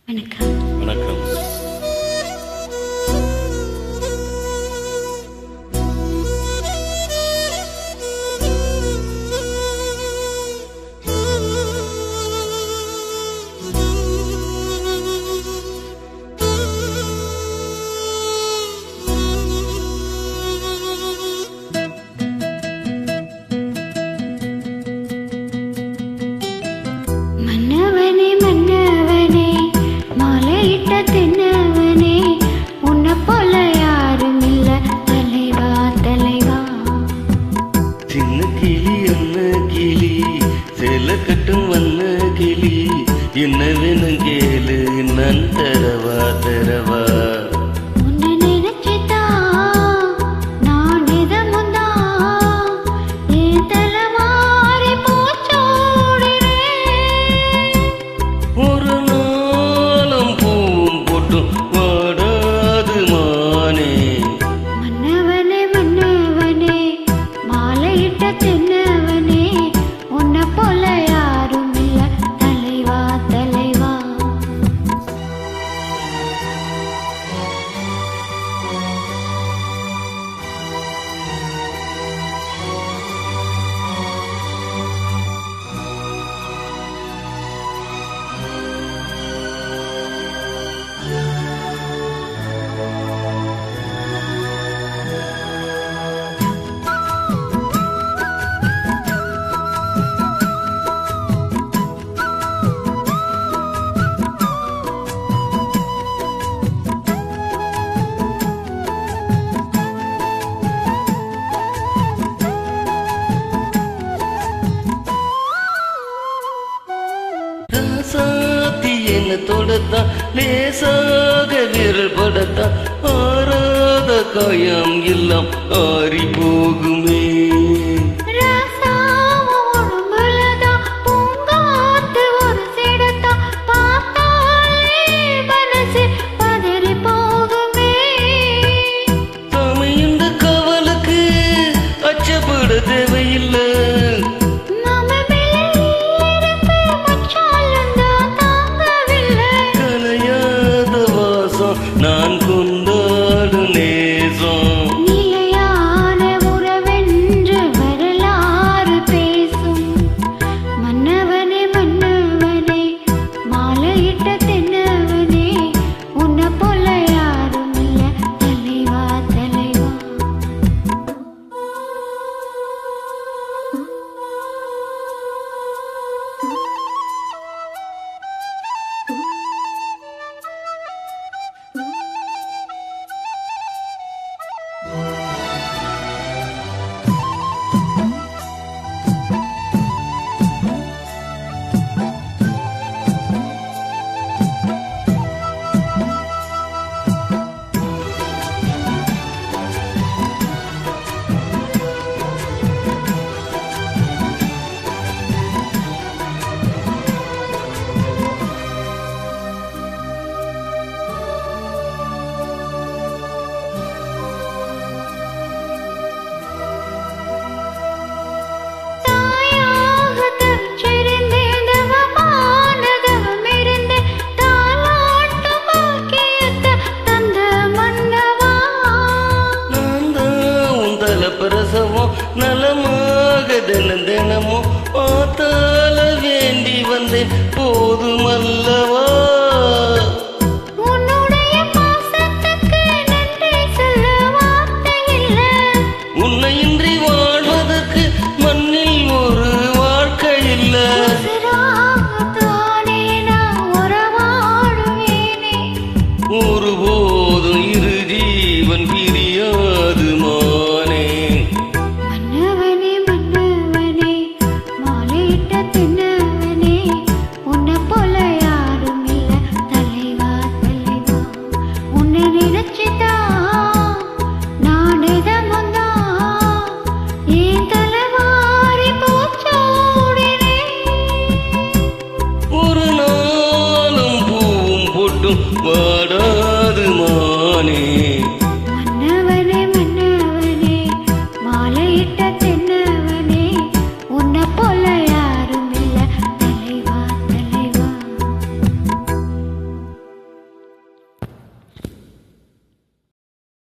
வணக்கம். வணக்கம். மன்னவனே மன்னவனே மாலையிட்ட தென்னவனே உன்னை போல யாரும் இல்ல தலைவா தலைவா. சின்ன கிளி என்ன கிளி சேல கட்டும் வண்ண கிளி என்ன வேணும் கேளு நான் தரவா தரவா. உன்னை நினைச்சுதான் நான் இதமுந்தான் என் தலைமாறி போச்சோடுறேன். ஒரு நாளும் பூவும் போட்டும் வாடாது மானே. மன்னவனே மன்னவனே மாலையிட்ட தென்னவனே உன்னை போல யாரும் இல்ல தலைவா தலைவா. ராசாத்தி என்ன தொடத்தான் லேசாக விரல் படத்தான் ஆறாத காயம் எல்லாம் ஆறி போகுமே. சமையுண்ட கவலுக்கு அச்சப்பட தேவையில்லை. கலையாத வாசம் நான் கொண்டாடும் நேசம். நிலையான உறவென்று வரலாறு பேசும் மன்னவனே மன்னவனே மாலையிட்ட தென்னவனே உன்னை போல யாரும் இல்ல தலைவா தலைவா. பிரசவம் நலமாக தினம் தினமும் பார்த்தால வேண்டி வந்தேன் போதுமல்லவா. உன்னையின்றி வாழ்வதற்கு மண்ணில் ஒரு வாழ்க்கை இல்லை. ஒருபோதும் இரு ஜீவன் பிரியாது மானே. மன்னவனே மன்னவனே மாலையிட்ட தென்னவனே உன்னை போல யாரும் இல்ல தலைவா தலைவா. உன்னை நினைச்சுதான் நான் இதமுந்தான் என் தலைமாறி போச்சோடுறேன். ஒரு நாளும் பூவும் போட்டும் வாடாது மானே.